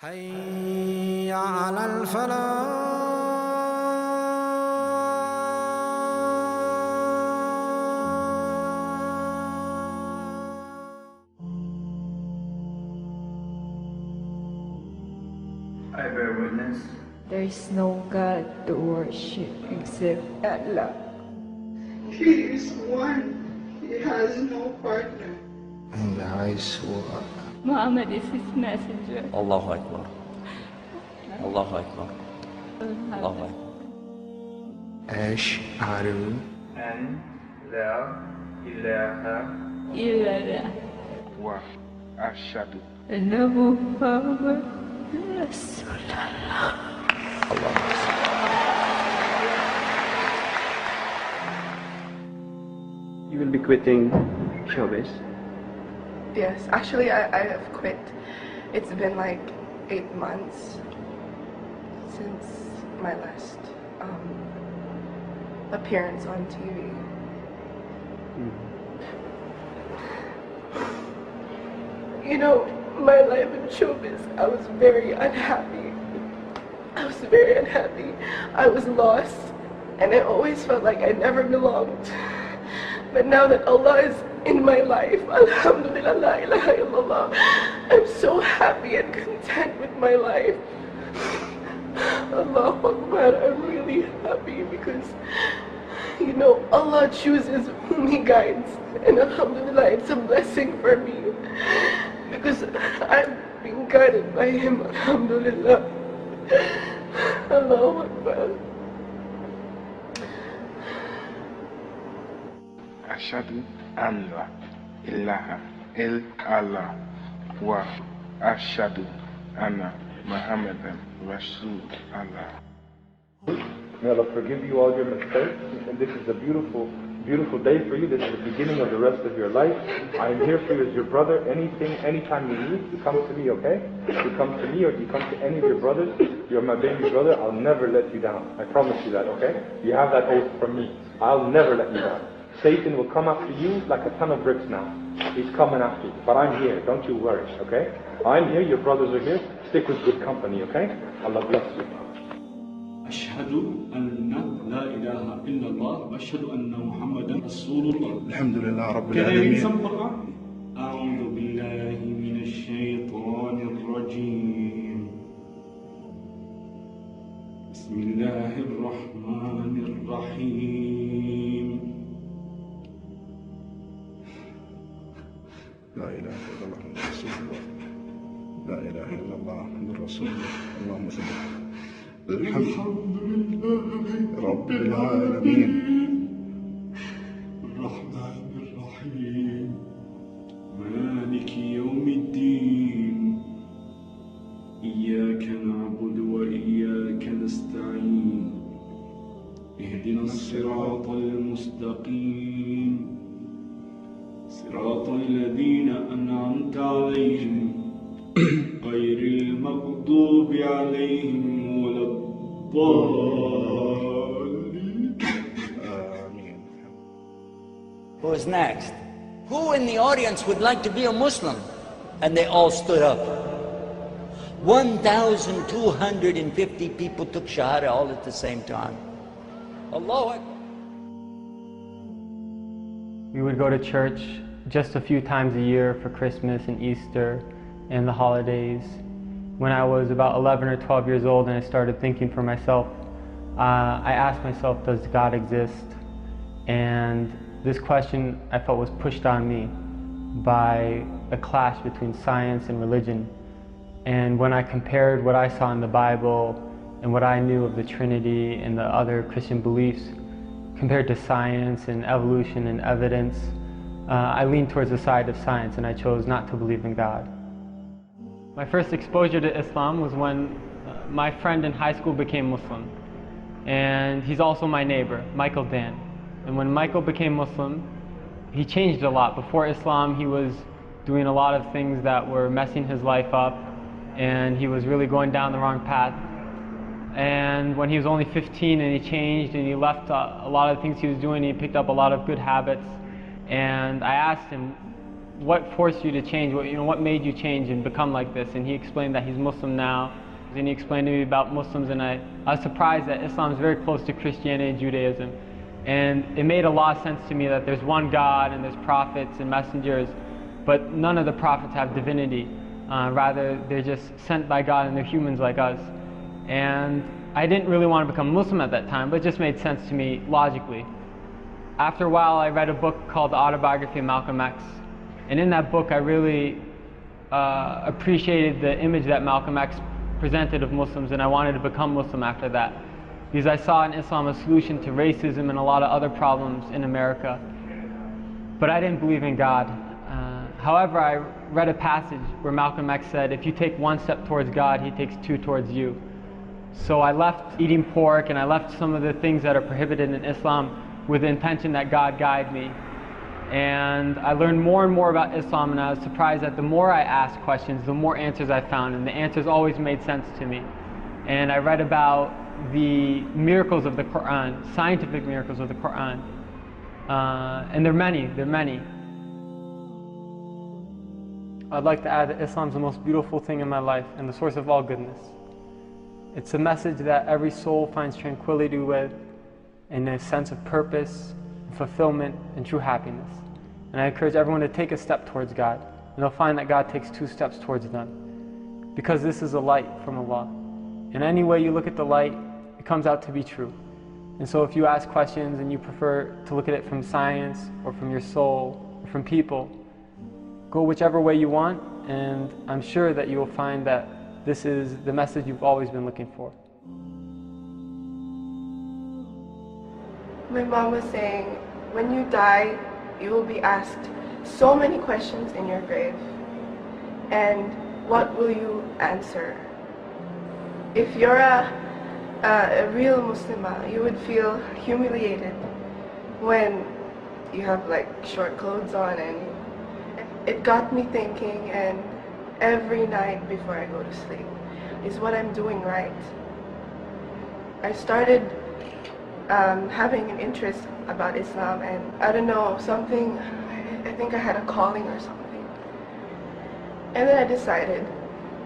حي على الفلاح. I bear witness. There is no God to worship except Allah. He is one. He has no partner. And I swore. Muhammad is his messenger. Allahu Akbar. Allahu Akbar. Allahu Akbar. Ashhadu And la ilaha Illallah. wa ashhadu Anna Muhammad Rasulullah. You will be quitting showbiz. Yes, actually, I have quit. It's been like 8 months since my last appearance on TV. You know, my life in showbiz, I was very unhappy. I was lost, and I always felt like I never belonged. But now that Allah is in my life, alhamdulillah, la ilaha illallah, I'm so happy and content with my life. Allahu Akbar, I'm really happy because, you know, Allah chooses whom He guides. And alhamdulillah, it's a blessing for me because I'm being guided by Him, alhamdulillah. Allahu Akbar. ashhadu an la ilaha illallah wa ashhadu anna Muhammadan Rasulullah. May Allah forgive you all your mistakes, and this is a beautiful, beautiful day for you. This is the beginning of the rest of your life. I am here for you as your brother. Anytime you need, you come to me, okay? You come to me or you come to any of your brothers. You're my baby brother. I'll never let you down. I promise you that, okay? You have that oath from me. I'll never let you down. Satan will come after you like a ton of bricks now. He's coming after you. But I'm here. Don't you worry, okay? I'm here. Your brothers are here. Stick with good company, okay? Allah bless you. أشهد أن لا إله إلا الله وأشهد أن محمدا رسول الله. الحمد لله رب Can I read العالمين. some Quran? أعوذ بالله من الشيطان الرجيم. بسم الله الرحمن الرحيم. لا إله إلا الله محمد رسول الله. لا إله إلا الله محمد رسول الله. اللهم صل الحمد لله رب العالمين. الرحمن الرحيم. مالك يوم الدين. إياك نعبد وإياك نستعين. اهدنا الصراط المستقيم. صراط الذين أنعمت عليهم غير المغضوب عليهم ولا الضالين. آمين. Who's next? Who in the audience would like to be a Muslim? And they all stood up. 1,250 people took Shahada all at the same time. Allahu Akbar. We would go to church just a few times a year for Christmas and Easter and the holidays. When I was about 11 or 12 years old and I started thinking for myself, I asked myself, does God exist? And this question I felt was pushed on me by a clash between science and religion. And when I compared what I saw in the Bible and what I knew of the Trinity and the other Christian beliefs compared to science and evolution and evidence, I leaned towards the side of science and I chose not to believe in God. My first exposure to Islam was when my friend in high school became Muslim. And he's also my neighbor, Michael Dan. And when Michael became Muslim, he changed a lot. Before Islam, he was doing a lot of things that were messing his life up, and he was really going down the wrong path. And when he was only 15 and he changed and he left a lot of things he was doing, he picked up a lot of good habits. And I asked him, what forced you to change? What made you change and become like this? And he explained that he's Muslim now. And he explained to me about Muslims, and I was surprised that Islam is very close to Christianity and Judaism. And it made a lot of sense to me that there's one God and there's prophets and messengers, but none of the prophets have divinity. Rather, they're just sent by God and they're humans like us. And I didn't really want to become Muslim at that time, but it just made sense to me logically. After a while, I read a book called The Autobiography of Malcolm X. And in that book, I really appreciated the image that Malcolm X presented of Muslims, and I wanted to become Muslim after that. Because I saw in Islam a solution to racism and a lot of other problems in America. But I didn't believe in God. However, I read a passage where Malcolm X said, if you take one step towards God, he takes two towards you. So I left eating pork and I left some of the things that are prohibited in Islam with the intention that God guide me. And I learned more and more about Islam, and I was surprised that the more I asked questions, the more answers I found, and the answers always made sense to me. And I read about the miracles of the Quran, scientific miracles of the Quran. And they're many. I'd like to add that Islam is the most beautiful thing in my life and the source of all goodness. It's a message that every soul finds tranquility with, and a sense of purpose, fulfillment, and true happiness. And I encourage everyone to take a step towards God, and they'll find that God takes 2 steps towards them. Because this is a light from Allah. In any way you look at the light, it comes out to be true. And so if you ask questions and you prefer to look at it from science, or from your soul, or from people, go whichever way you want, and I'm sure that you will find that this is the message you've always been looking for. My mom was saying, when you die, you will be asked so many questions in your grave. And what will you answer? If you're a real Muslimah, you would feel humiliated when you have like short clothes on, and it got me thinking, and every night before I go to sleep, is what I'm doing right? I started having an interest about Islam, and I don't know, something, I think I had a calling or something. And then I decided,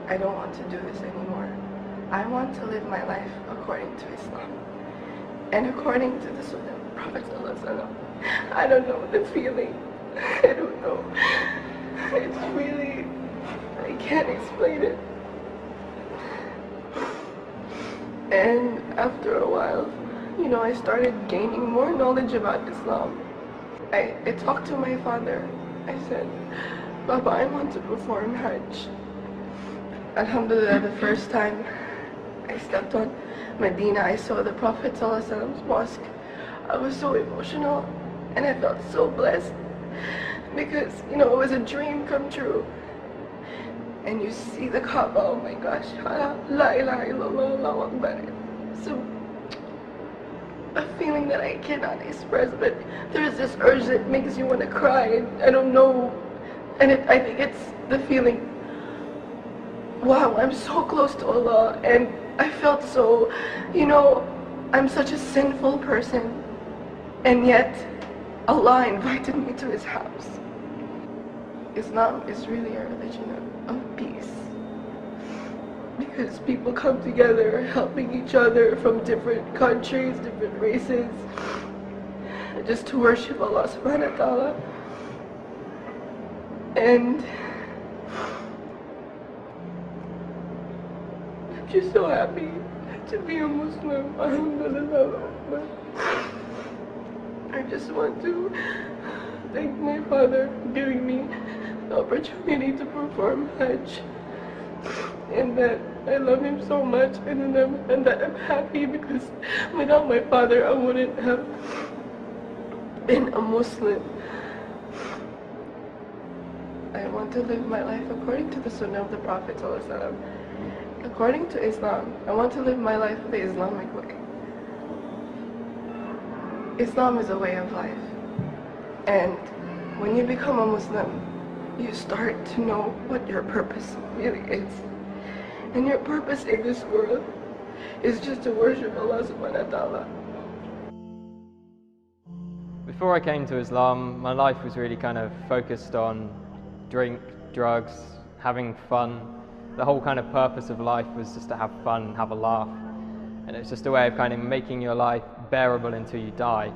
I don't want to do this anymore. I want to live my life according to Islam and according to the Sunnah of the Prophet ﷺ. I don't know the feeling. I don't know. It's really, I can't explain it. And after a while, I started gaining more knowledge about Islam. I talked to my father. I said, Baba, I want to perform Hajj. Alhamdulillah, the first time I stepped on Medina, I saw the Prophet ﷺ's mosque. I was so emotional, and I felt so blessed because, it was a dream come true. And you see the Kaaba, oh my gosh, La ilaha illallah, Allahu Akbar. So, a feeling that I cannot express, but there's this urge that makes you want to cry, and I don't know, and I think it's the feeling, wow, I'm so close to Allah, and I felt so, I'm such a sinful person, and yet Allah invited me to His house. Islam is really a religion of peace, because people come together helping each other from different countries, different races, just to worship Allah subhanahu wa ta'ala. And I'm just so happy to be a Muslim. Alhamdulillah. I just want to thank my father for giving me the opportunity to perform Hajj, and that I love him so much, and that I'm happy, because without my father I wouldn't have been a Muslim. I want to live my life according to the Sunnah of the Prophet ﷺ. According to Islam, I want to live my life the Islamic way. Islam is a way of life, and when you become a Muslim, you start to know what your purpose really is. And your purpose in this world is just to worship Allah subhanahu wa ta'ala. Before I came to Islam, my life was really kind of focused on drink, drugs, having fun. The whole kind of purpose of life was just to have fun, have a laugh. And it's just a way of kind of making your life bearable until you die.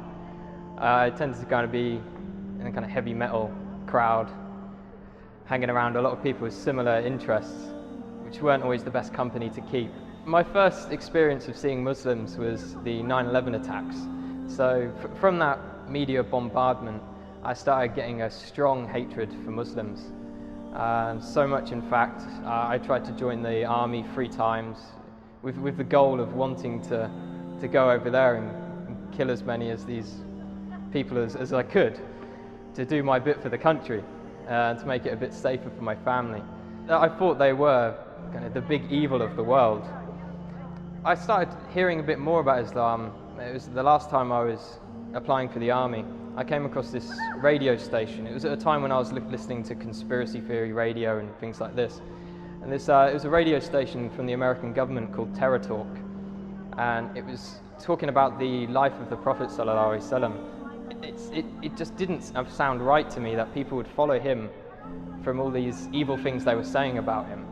I tended to kind of be in a kind of heavy metal crowd, hanging around a lot of people with similar interests, which weren't always the best company to keep. My first experience of seeing Muslims was the 9/11 attacks. So from that media bombardment, I started getting a strong hatred for Muslims. So much, in fact, I tried to join the army 3 times with the goal of wanting to go over there and kill as many of these people as I could, to do my bit for the country, to make it a bit safer for my family. I thought they were kind of the big evil of the world. I started hearing a bit more about Islam. It was the last time I was applying for the army. I came across this radio station. It was at a time when I was listening to conspiracy theory radio and things like this. And it was a radio station from the American government called Terror Talk. And it was talking about the life of the Prophet ﷺ. It just didn't sound right to me that people would follow him from all these evil things they were saying about him.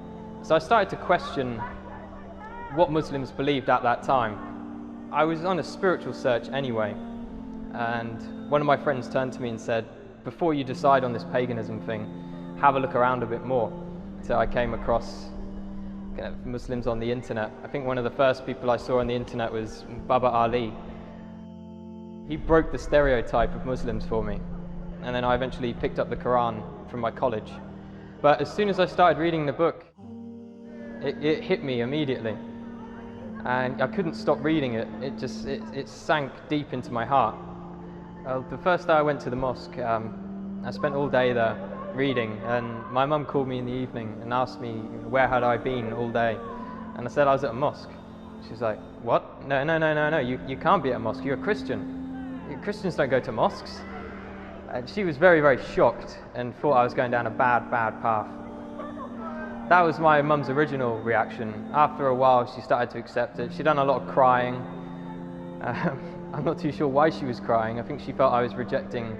So I started to question what Muslims believed at that time. I was on a spiritual search anyway, and one of my friends turned to me and said, before you decide on this paganism thing, have a look around a bit more. So I came across kind of Muslims on the internet. I think one of the first people I saw on the internet was Baba Ali. He broke the stereotype of Muslims for me, and then I eventually picked up the Quran from my college. But as soon as I started reading the book, it hit me immediately, and I couldn't stop reading it. It sank deep into my heart. The first day I went to the mosque, I spent all day there reading, and my mum called me in the evening and asked me where had I been all day, and I said I was at a mosque. She's like, what? No, you can't be at a mosque, you're a Christian. Christians don't go to mosques. And she was very, very shocked and thought I was going down a bad path. That was my mum's original reaction. After a while, she started to accept it. She'd done a lot of crying. I'm not too sure why she was crying. I think she felt I was rejecting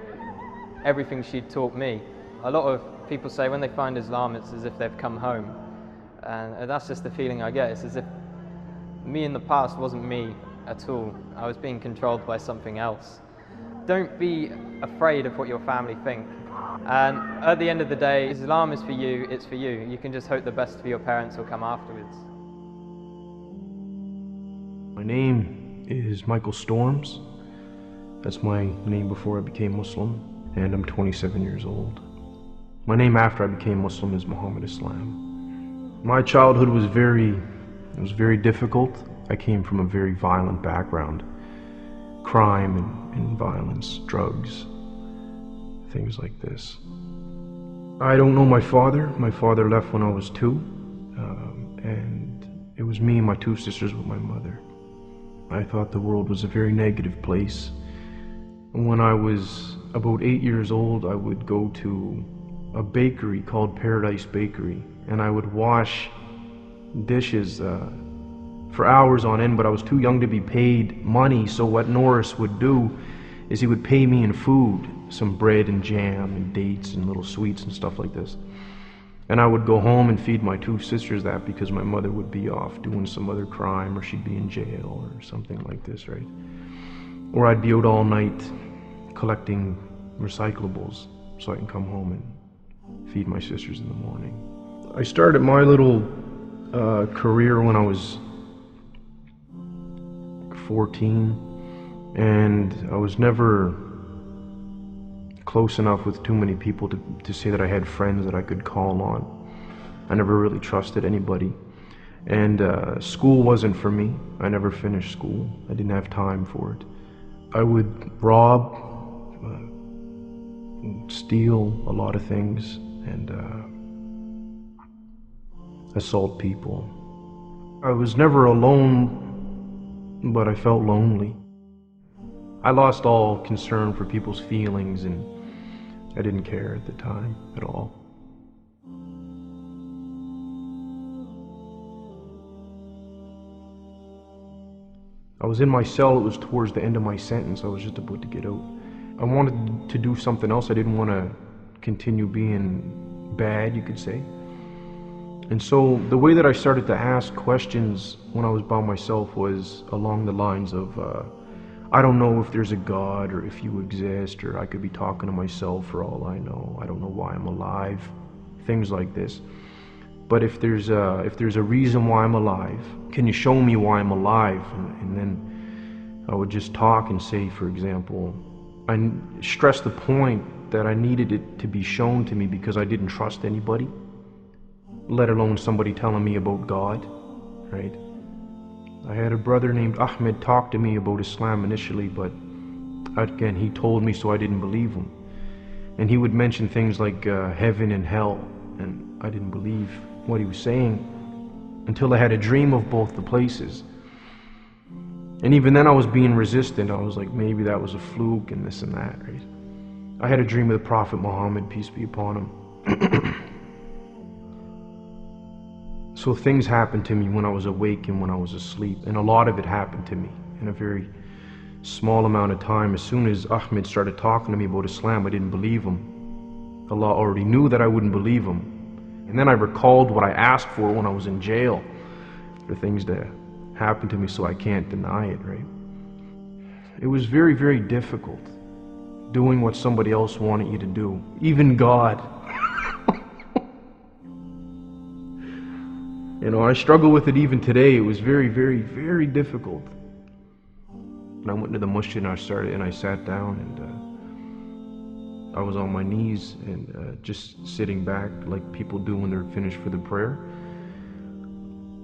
everything she'd taught me. A lot of people say when they find Islam, it's as if they've come home. And that's just the feeling I get. It's as if me in the past wasn't me at all. I was being controlled by something else. Don't be afraid of what your family think. And at the end of the day, Islam is for you, it's for you. You can just hope the best for your parents will come afterwards. My name is Michael Storms. That's my name before I became Muslim, and I'm 27 years old. My name after I became Muslim is Muhammad Islam. My childhood was very difficult. I came from a very violent background. Crime and violence, drugs, things like this. I don't know my father. My father left when I was 2, and it was me and my 2 sisters with my mother. I thought the world was a very negative place. And when I was about 8 years old, I would go to a bakery called Paradise Bakery, and I would wash dishes for hours on end, but I was too young to be paid money. So what Norris would do is he would pay me in food, some bread and jam and dates and little sweets and stuff like this. And I would go home and feed my 2 sisters that, because my mother would be off doing some other crime, or she'd be in jail or something like this, right? Or I'd be out all night collecting recyclables so I can come home and feed my sisters in the morning. I started my little career when I was 14, and I was never close enough with too many people to say that I had friends that I could call on. I never really trusted anybody, and school wasn't for me. I never finished school. I didn't have time for it. I would rob, steal a lot of things, and assault people. I was never alone, but I felt lonely. I lost all concern for people's feelings, and I didn't care at the time at all. I was in my cell. It was towards the end of my sentence. I was just about to get out. I wanted to do something else. I didn't want to continue being bad, you could say. And so the way that I started to ask questions when I was by myself was along the lines of, I don't know if there's a God or if you exist, or I could be talking to myself for all I know. I don't know why I'm alive. Things like this. But if there's a reason why I'm alive, can you show me why I'm alive? And then I would just talk and say, for example, I stressed the point that I needed it to be shown to me because I didn't trust anybody, let alone somebody telling me about God, right? I had a brother named Ahmed talk to me about Islam initially, but again, he told me so I didn't believe him. And he would mention things like heaven and hell, and I didn't believe what he was saying until I had a dream of both the places. And even then I was being resistant. I was like, maybe that was a fluke and this and that, right? I had a dream of the Prophet Muhammad, peace be upon him. So things happened to me when I was awake and when I was asleep, and a lot of it happened to me in a very small amount of time. As soon as Ahmed started talking to me about Islam, I didn't believe him. Allah already knew that I wouldn't believe him. And then I recalled what I asked for when I was in jail, for things that happened to me, so I can't deny it, right? It was very, very difficult doing what somebody else wanted you to do, even God. You know, I struggle with it even today. It was very, very, very difficult. And I went to the masjid and I sat down, and I was on my knees and just sitting back like people do when they're finished for the prayer.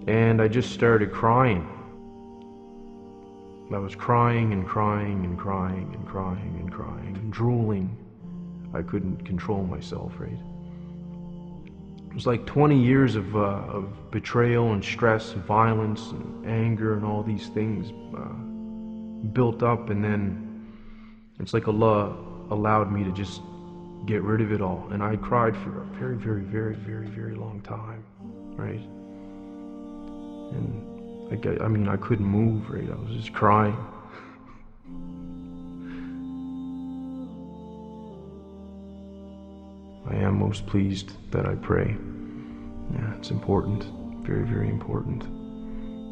And I just started crying. I was crying and crying and crying and crying and crying and drooling. I couldn't control myself, right? It was like 20 years of betrayal and stress and violence and anger and all these things built up, and then it's like Allah allowed me to just get rid of it all. And I cried for a very, very, very, very, very long time, right? And I mean, I couldn't move, right? I was just crying. I am most pleased that I pray. Yeah, it's important, very, very important.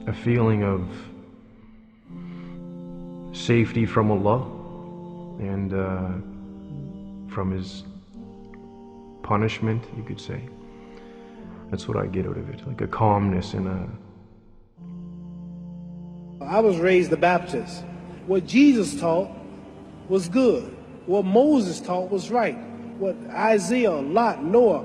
A feeling of safety from Allah and from His punishment, you could say. That's what I get out of it, like a calmness and a... I was raised a Baptist. What Jesus taught was good. What Moses taught was right. What Isaiah, Lot, Noah,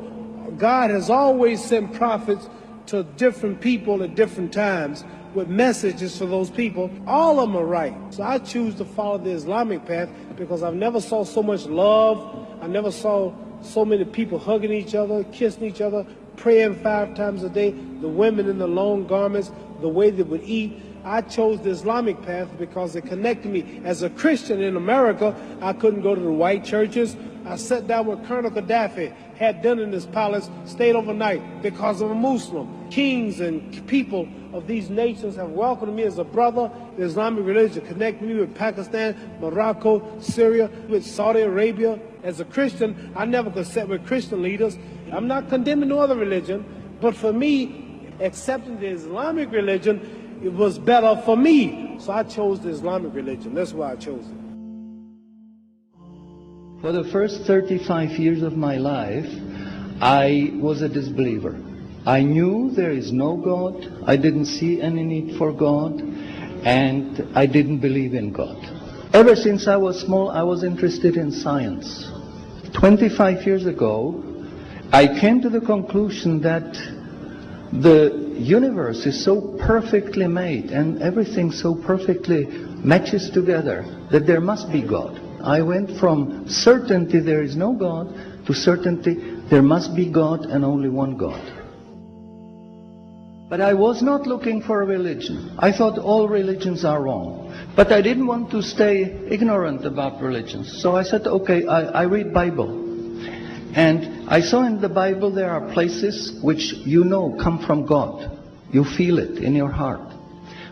God has always sent prophets to different people at different times with messages for those people. All of them are right. So I choose to follow the Islamic path because I've never saw so much love. I never saw so many people hugging each other, kissing each other, praying 5 times a day, the women in the long garments, the way they would eat. I chose the Islamic path because it connected me. As a Christian in America, I couldn't go to the white churches. I sat down with Colonel Gaddafi, had dinner in his palace, stayed overnight because I'm a Muslim. Kings and people of these nations have welcomed me as a brother. The Islamic religion connected me with Pakistan, Morocco, Syria, with Saudi Arabia. As a Christian, I never could sit with Christian leaders. I'm not condemning no other religion, but for me, accepting the Islamic religion, it was better for me. So I chose the Islamic religion. That's why I chose it. For the first 35 years of my life, I was a disbeliever. I knew there is no God, I didn't see any need for God, and I didn't believe in God. Ever since I was small, I was interested in science. 25 years ago, I came to the conclusion that the universe is so perfectly made and everything so perfectly matches together that there must be God. I went from certainty there is no God to certainty there must be God and only one God. But I was not looking for a religion. I thought all religions are wrong. But I didn't want to stay ignorant about religions. So I said, okay, I read Bible. And I saw in the Bible there are places which you know come from God. You feel it in your heart.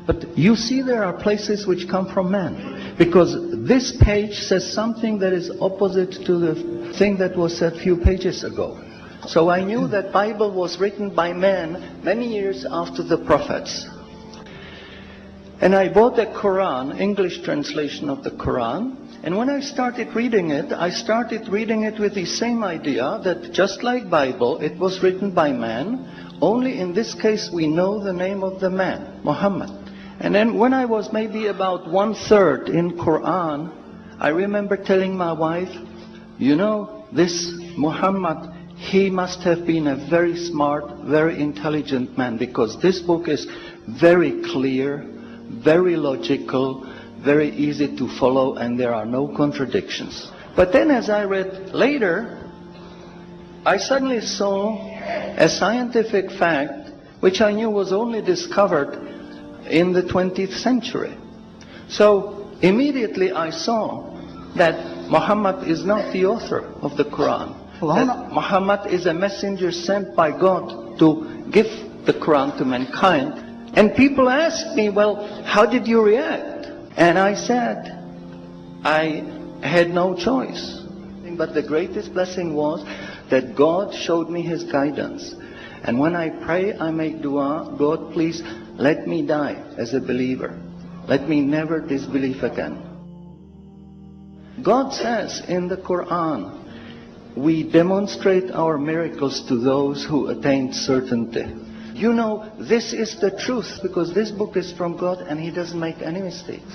But you see there are places which come from man. Because this page says something that is opposite to the thing that was said a few pages ago. So I knew that Bible was written by men many years after the prophets. And I bought a Quran, English translation of the Quran. And when I started reading it with the same idea that just like Bible, it was written by man. Only in this case we know the name of the man, Muhammad. And then when I was maybe about 1/3 in Quran, I remember telling my wife, you know, this Muhammad, he must have been a very smart, very intelligent man, because this book is very clear, very logical, very easy to follow, and there are no contradictions. But then as I read later, I suddenly saw a scientific fact which I knew was only discovered in the 20th century. So immediately I saw that Muhammad is not the author of the Quran. That Muhammad is a messenger sent by God to give the Quran to mankind. And people asked me, well, how did you react? And I said, I had no choice. But the greatest blessing was that God showed me His guidance. And when I pray, I make dua, God, please let me die as a believer. Let me never disbelieve again. God says in the Quran, we demonstrate our miracles to those who attained certainty. You know, this is the truth, because this book is from God and He doesn't make any mistakes.